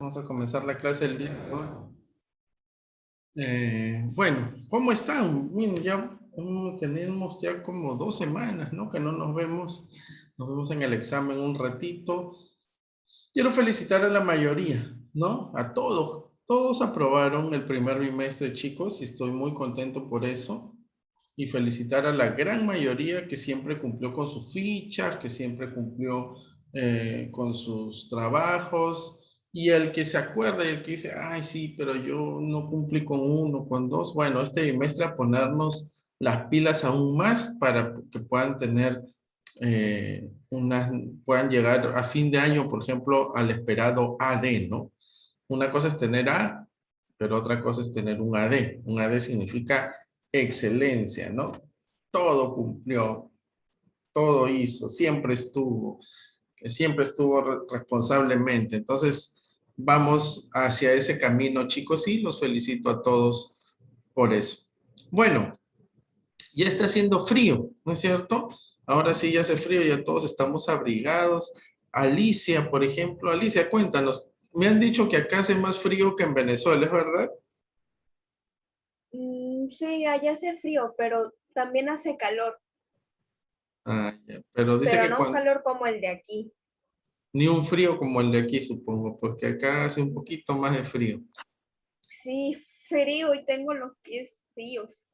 Vamos a comenzar la clase el día de hoy. Bueno, ¿cómo están? Miren, ya tenemos ya como 2 semanas, ¿no? Que no nos vemos. Nos vemos en el examen un ratito. Quiero felicitar a la mayoría, ¿no? A todos. Todos aprobaron el primer bimestre, chicos, y estoy muy contento por eso. Y felicitar a la gran mayoría que siempre cumplió con sus fichas, que siempre cumplió con sus trabajos. Y el que se acuerda y el que dice, ay, sí, pero yo no cumplí con uno, con dos. Bueno, este bimestre a ponernos las pilas aún más para que puedan tener puedan llegar a fin de año, por ejemplo, al esperado AD, ¿no? Una cosa es tener A, pero otra cosa es tener un AD. Un AD significa excelencia, ¿no? Todo cumplió, todo hizo, siempre estuvo responsablemente. Entonces, vamos hacia ese camino, chicos, y los felicito a todos por eso. Bueno, ya está haciendo frío, ¿no es cierto? Ahora sí ya hace frío, ya todos estamos abrigados. Alicia, por ejemplo, Alicia, cuéntanos. Me han dicho que acá hace más frío que en Venezuela, ¿es verdad? Sí, allá hace frío, pero también hace calor, Ah, ya. Pero dice pero que no un calor como el de aquí. ni un frío como el de aquí, supongo, porque acá hace un poquito más de frío. Sí, frío y tengo los pies fríos.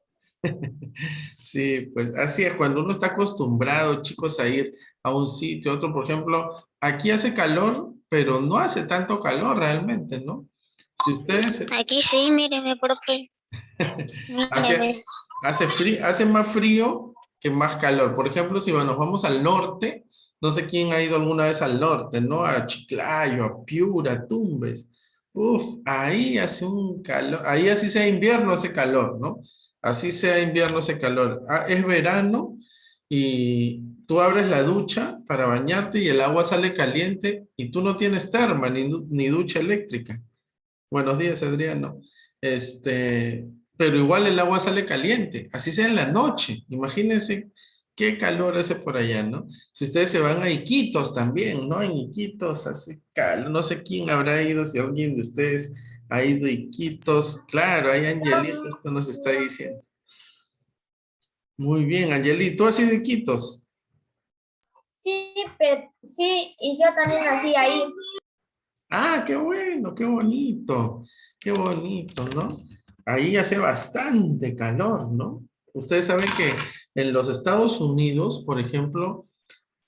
Sí, pues así es, cuando uno está acostumbrado, chicos, a ir a un sitio, a otro, por ejemplo, aquí hace calor, pero no hace tanto calor realmente, ¿no? Si ustedes, Aquí sí, míreme, profe. aquí Míreme. hace frío, hace más frío que más calor. Por ejemplo, si nos vamos al norte, no sé quién ha ido alguna vez al norte, ¿no? A Chiclayo, a Piura, a Tumbes. Uf, ahí hace un calor, ahí así sea invierno hace calor, ¿no? Así sea invierno hace calor. Ah, es verano y tú abres la ducha para bañarte y el agua sale caliente y tú no tienes terma ni ducha eléctrica. Buenos días, Adriano. Pero igual el agua sale caliente, así sea en la noche. Imagínense qué calor hace por allá, ¿no? Si ustedes se van a Iquitos también, ¿no? En Iquitos hace calor. No sé quién habrá ido, si alguien de ustedes ha ido a Iquitos. Claro, ahí Angelito esto nos está diciendo. Muy bien, Angelito, ¿tú has ido a Iquitos? Sí, sí, y yo también nací ahí. Ah, qué bueno, qué bonito, ¿no? Ahí hace bastante calor, ¿no? Ustedes saben que en los Estados Unidos, por ejemplo,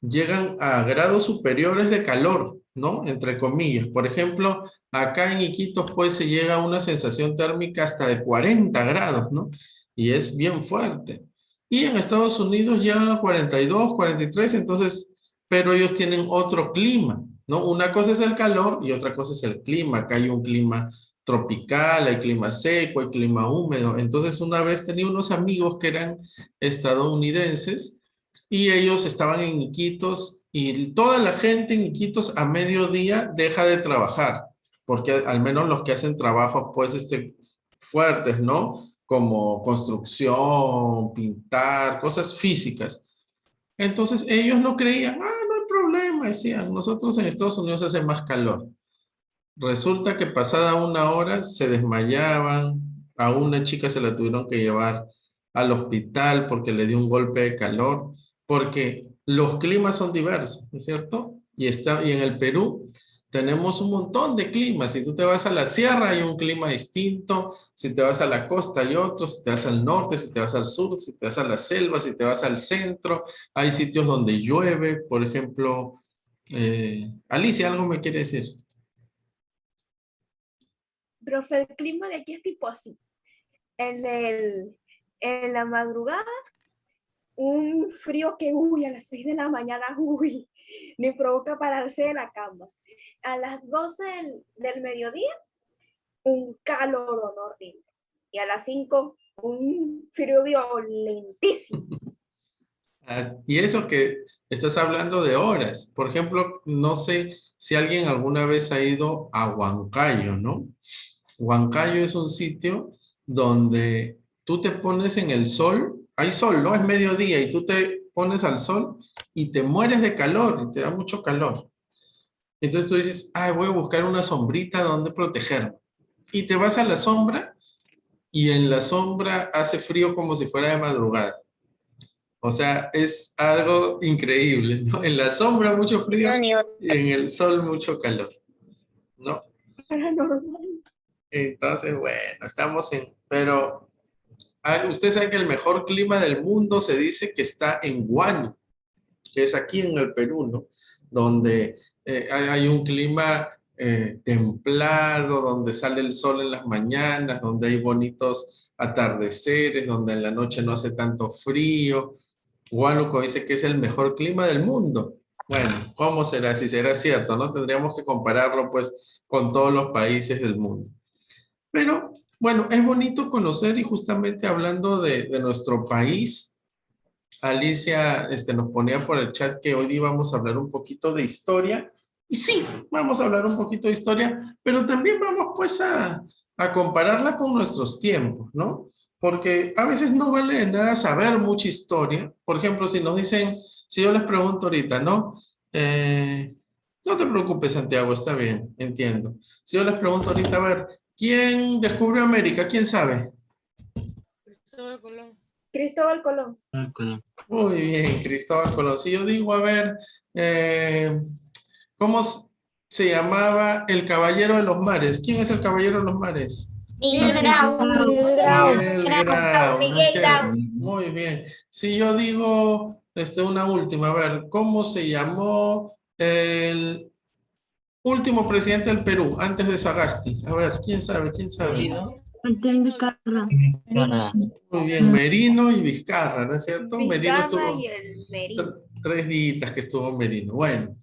llegan a grados superiores de calor, ¿no? Entre comillas. Por ejemplo, acá en Iquitos, pues se llega a una sensación térmica hasta de 40 grados, ¿no? Y es bien fuerte. Y en Estados Unidos llegan a 42, 43, entonces, pero ellos tienen otro clima, ¿no? Una cosa es el calor y otra cosa es el clima. Acá hay un clima tropical, hay clima seco, hay clima húmedo. Entonces, una vez tenía unos amigos que eran estadounidenses y ellos estaban en Iquitos y toda la gente en Iquitos a mediodía deja de trabajar, porque al menos los que hacen trabajos pues fuertes, ¿no? Como construcción, pintar, cosas físicas. Entonces ellos no creían, ah, no hay problema, decían, nosotros en Estados Unidos hace más calor. Resulta que pasada una hora se desmayaban, a una chica se la tuvieron que llevar al hospital porque le dio un golpe de calor, porque los climas son diversos, ¿no es cierto? Y en el Perú tenemos un montón de climas. Si tú te vas a la sierra hay un clima distinto, si te vas a la costa hay otro, si te vas al norte, si te vas al sur, si te vas a la selva, si te vas al centro, hay sitios donde llueve, por ejemplo. Alicia, ¿algo me quiere decir? Profe, el clima de aquí es tipo así. En en la madrugada, un frío que, uy, a las 6 de la mañana, uy, me provoca pararse de la cama. A las 12 del mediodía, un calor horrible. Y a las 5 un frío violentísimo. Y eso que estás hablando de horas. Por ejemplo, no sé si alguien alguna vez ha ido a Huancayo, ¿no? Huancayo es un sitio donde tú te pones en el sol, hay sol, ¿no? Es mediodía y tú te pones al sol y te mueres de calor y te da mucho calor. Entonces tú dices, ah, voy a buscar una sombrita donde protegerme. Y te vas a la sombra y en la sombra hace frío como si fuera de madrugada. O sea, es algo increíble, ¿no? En la sombra mucho frío No, ni y en el sol mucho calor, ¿no? Paranormal. Entonces, bueno, estamos en... Pero ustedes saben que el mejor clima del mundo se dice que está en Huánuco, que es aquí en el Perú, ¿no? Donde hay un clima templado, donde sale el sol en las mañanas, donde hay bonitos atardeceres, donde en la noche no hace tanto frío. Huánuco dice que es el mejor clima del mundo. Bueno, ¿cómo será? Si será cierto, ¿no? Tendríamos que compararlo, pues, con todos los países del mundo. Pero, bueno, es bonito conocer y justamente hablando de nuestro país, Alicia nos ponía por el chat que hoy íbamos a hablar un poquito de historia. Y sí, vamos a hablar un poquito de historia, pero también vamos pues a compararla con nuestros tiempos, ¿no? Porque a veces no vale de nada saber mucha historia. Por ejemplo, si nos dicen, si yo les pregunto ahorita, ¿no? No te preocupes, Santiago, está bien, entiendo. Si yo les pregunto ahorita, a ver, ¿quién descubrió América? ¿Quién sabe? Cristóbal Colón. Cristóbal Colón. Muy bien, Cristóbal Colón. Si yo digo, a ver, eh, ¿cómo se llamaba el Caballero de los Mares? ¿Quién es el Caballero de los Mares? Miguel Grau. Miguel Grau, ¿no es Miguel cierto? Grau. Muy bien. Si yo digo, una última, a ver, ¿cómo se llamó el último presidente del Perú antes de Sagasti? A ver, ¿quién sabe? ¿Quién sabe? Martín Vizcarra. Muy bien, Merino y Vizcarra, ¿no es cierto? Merino Vizcarra y estuvo el Merino. 3 días que estuvo Merino. Bueno,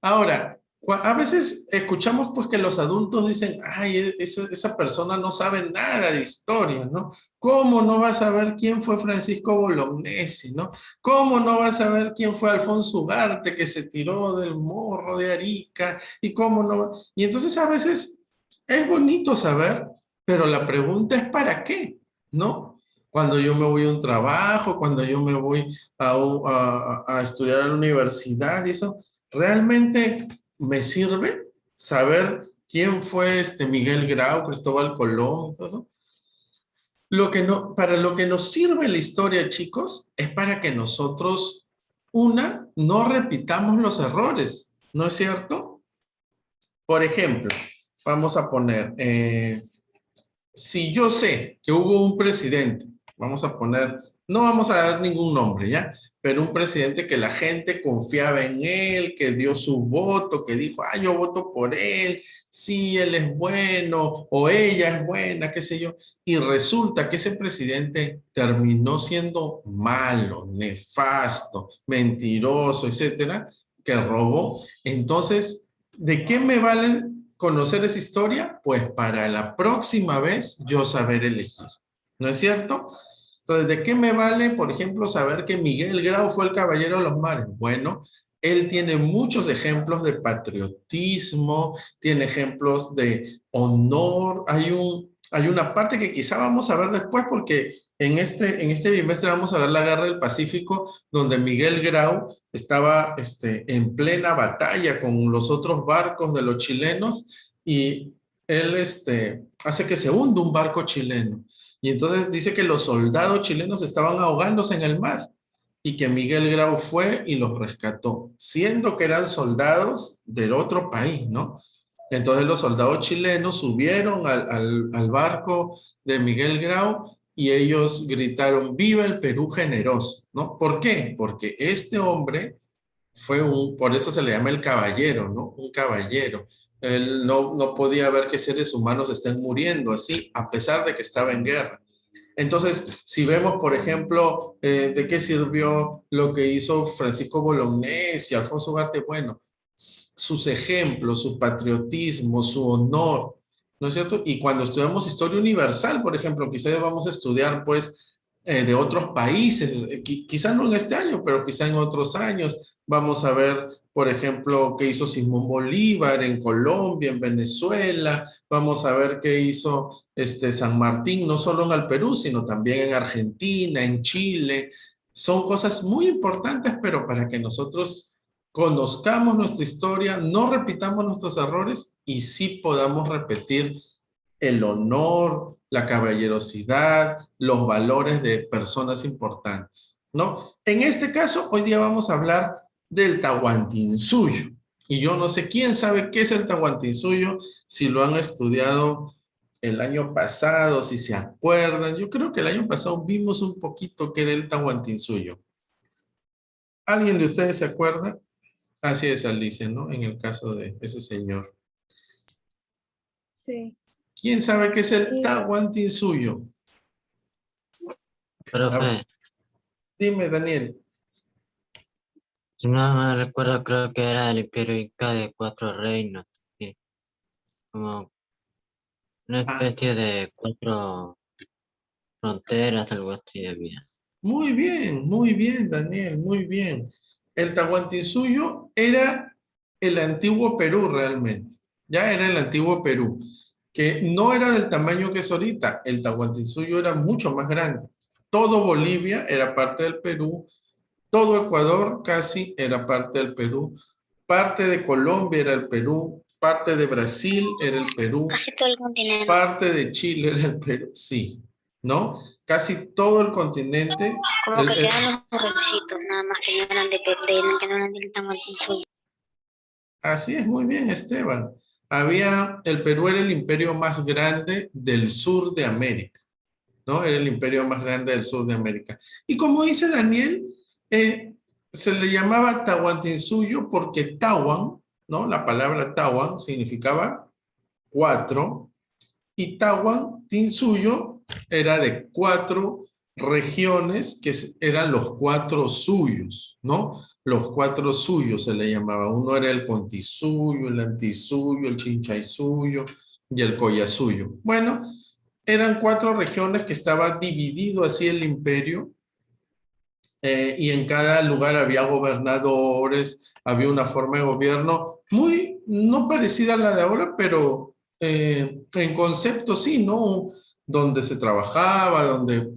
ahora, a veces escuchamos pues que los adultos dicen, ay, esa persona no sabe nada de historia, ¿no? ¿Cómo no va a saber quién fue Francisco Bolognesi, ¿no? ¿Cómo no va a saber quién fue Alfonso Ugarte que se tiró del morro de Arica? ¿Y cómo no va? Y entonces a veces es bonito saber, pero la pregunta es ¿para qué? ¿No? Cuando yo me voy a un trabajo, cuando yo me voy a estudiar a la universidad y eso, ¿realmente me sirve saber quién fue Miguel Grau, Cristóbal Colón, eso? Lo que no, para lo que nos sirve la historia, chicos, es para que nosotros, no repitamos los errores, ¿no es cierto? Por ejemplo, vamos a poner, si yo sé que hubo un presidente, vamos a poner, no vamos a dar ningún nombre, ¿ya? Pero un presidente que la gente confiaba en él, que dio su voto, que dijo, ah, yo voto por él, sí, él es bueno, o ella es buena, qué sé yo. Y resulta que ese presidente terminó siendo malo, nefasto, mentiroso, etcétera, que robó. Entonces, ¿de qué me vale conocer esa historia? Pues para la próxima vez yo saber elegir. ¿No es cierto? Entonces, ¿de qué me vale, por ejemplo, saber que Miguel Grau fue el Caballero de los Mares? Bueno, él tiene muchos ejemplos de patriotismo, tiene ejemplos de honor. Hay una parte que quizá vamos a ver después porque en este bimestre vamos a ver la Guerra del Pacífico, donde Miguel Grau estaba en plena batalla con los otros barcos de los chilenos y él hace que se hunda un barco chileno. Y entonces dice que los soldados chilenos estaban ahogándose en el mar y que Miguel Grau fue y los rescató, siendo que eran soldados del otro país, ¿no? Entonces los soldados chilenos subieron al barco de Miguel Grau y ellos gritaron, ¡Viva el Perú generoso! ¿No? ¿Por qué? Porque este hombre por eso se le llama el caballero, ¿no? Un caballero. Él no podía ver que seres humanos estén muriendo así, a pesar de que estaba en guerra. Entonces, si vemos, por ejemplo, de qué sirvió lo que hizo Francisco Bolognesi, Alfonso Ugarte, bueno, sus ejemplos, su patriotismo, su honor, ¿no es cierto? Y cuando estudiamos historia universal, por ejemplo, quizás vamos a estudiar, pues, de otros países, quizás no en este año, pero quizá en otros años. Vamos a ver, por ejemplo, qué hizo Simón Bolívar en Colombia, en Venezuela. Vamos a ver qué hizo San Martín, no solo en el Perú, sino también en Argentina, en Chile. Son cosas muy importantes, pero para que nosotros conozcamos nuestra historia, no repitamos nuestros errores y sí podamos repetir el honor, la caballerosidad, los valores de personas importantes, ¿no? En este caso, hoy día vamos a hablar del Tahuantinsuyo. Y yo no sé quién sabe qué es el Tahuantinsuyo, si lo han estudiado el año pasado, si se acuerdan. Yo creo que el año pasado vimos un poquito qué era el Tahuantinsuyo. ¿Alguien de ustedes se acuerda? Así es, Alicia, ¿no? En el caso de ese señor. Sí. ¿Quién sabe qué es el Y Tahuantinsuyo? A ver, Profe, dime, Daniel. si no me recuerdo, creo que era el Imperio Inca de 4 reinos. Sí, como una Ah, especie de 4 fronteras, algo así había. muy bien, Daniel, muy bien. El Tahuantinsuyo era el antiguo Perú realmente. Ya era el antiguo Perú, que no era del tamaño que es ahorita. El Tahuantinsuyo era mucho más grande. Todo Bolivia era parte del Perú, todo Ecuador casi era parte del Perú, parte de Colombia era el Perú, parte de Brasil era el Perú, Casi todo el continente. parte de Chile era el Perú, sí, ¿no? Casi todo el continente. Como que quedan los requisitos, nada más que no eran que no eran del Tahuantinsuyo. Así es, muy bien, Esteban. El Perú era el imperio más grande del sur de América, ¿no? Era el imperio más grande del sur de América. Y como dice Daniel, se le llamaba Tahuantinsuyo porque Tawan, ¿no? La palabra Tawan significaba 4 y Tahuantinsuyo era de 4 regiones que eran los 4 suyos, ¿no? Los 4 suyos se le llamaba. Uno era el Pontisuyo, el Antisuyo, el Chinchaysuyo y el Collasuyo. Bueno, eran 4 regiones que estaba dividido así el imperio, y en cada lugar había gobernadores, había una forma de gobierno muy, no parecida a la de ahora, pero en concepto sí, ¿no? Donde se trabajaba, donde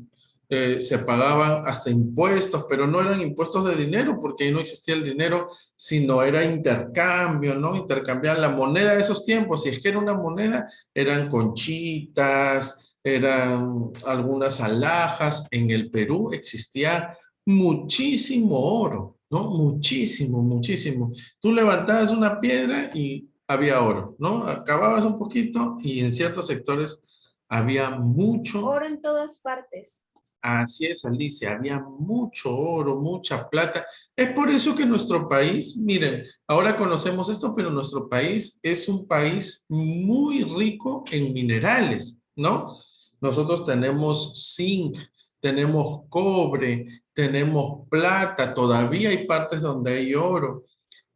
se pagaban hasta impuestos, pero no eran impuestos de dinero, porque ahí no existía el dinero, sino era intercambio, ¿no? Intercambiar la moneda de esos tiempos, si es que era una moneda, eran conchitas, eran algunas alhajas. En el Perú existía muchísimo oro, ¿no? Muchísimo, muchísimo. Tú levantabas una piedra y había oro, ¿no? Acababas un poquito y en ciertos sectores había mucho. oro en todas partes. Así es, Alicia, había mucho oro, mucha plata. Es por eso que nuestro país, miren, ahora conocemos esto, pero nuestro país es un país muy rico en minerales, ¿no? Nosotros tenemos zinc, tenemos cobre, tenemos plata, todavía hay partes donde hay oro.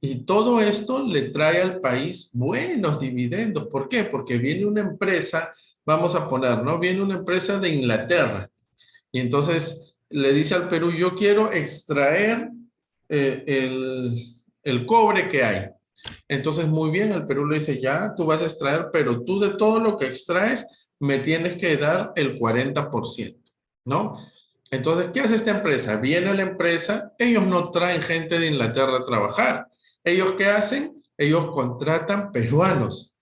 Y todo esto le trae al país buenos dividendos. ¿Por qué? Porque viene una empresa, vamos a poner, ¿no? Viene una empresa de Inglaterra y entonces le dice al Perú, yo quiero extraer el cobre que hay. Entonces, muy bien, el Perú le dice, ya, tú vas a extraer, pero tú de todo lo que extraes me tienes que dar el 40%, ¿no? Entonces, ¿qué hace esta empresa? Viene la empresa, ellos no traen gente de Inglaterra a trabajar. ¿Ellos qué hacen? Ellos contratan peruanos.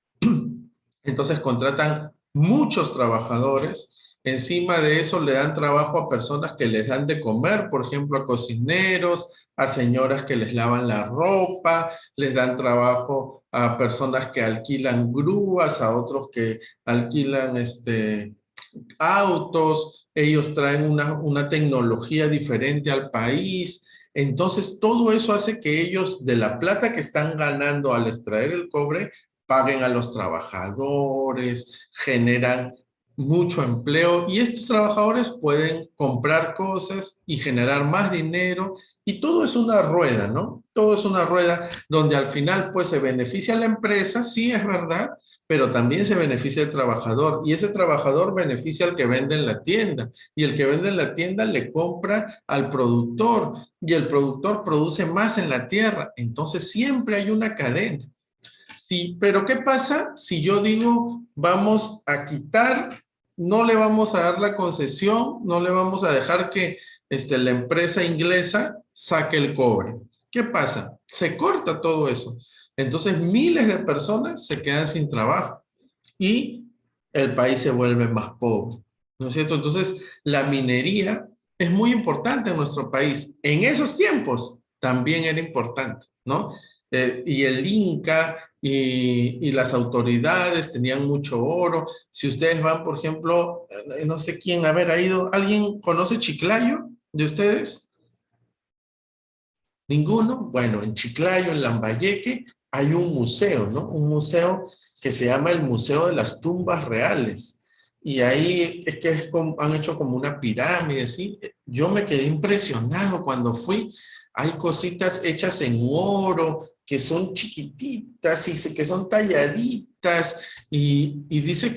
Entonces contratan muchos trabajadores. Encima de eso le dan trabajo a personas que les dan de comer, por ejemplo, a cocineros, a señoras que les lavan la ropa, les dan trabajo a personas que alquilan grúas, a otros que alquilan autos. Ellos traen una tecnología diferente al país. Entonces, todo eso hace que ellos, de la plata que están ganando al extraer el cobre, paguen a los trabajadores, generan mucho empleo y estos trabajadores pueden comprar cosas y generar más dinero y todo es una rueda, ¿no? Todo es una rueda donde al final pues se beneficia a la empresa, sí es verdad, pero también se beneficia el trabajador y ese trabajador beneficia al que vende en la tienda y el que vende en la tienda le compra al productor y el productor produce más en la tierra, entonces siempre hay una cadena. Sí, pero ¿qué pasa si yo digo vamos a quitar, no le vamos a dar la concesión, no le vamos a dejar que la empresa inglesa saque el cobre? ¿Qué pasa? Se corta todo eso. Entonces miles de personas se quedan sin trabajo y el país se vuelve más pobre, ¿no es cierto? Entonces la minería es muy importante en nuestro país. En esos tiempos también era importante, ¿no? Y el Inca y las autoridades tenían mucho oro. Si ustedes van, por ejemplo, no sé quién haber ido, ¿alguien conoce Chiclayo de ustedes? ¿Ninguno? Bueno, en Chiclayo, en Lambayeque, hay un museo, ¿no? Un museo que se llama el Museo de las Tumbas Reales. Y ahí es que han hecho como una pirámide, ¿sí? Yo me quedé impresionado cuando fui. Hay cositas hechas en oro, que son chiquititas y que son talladitas. Y dice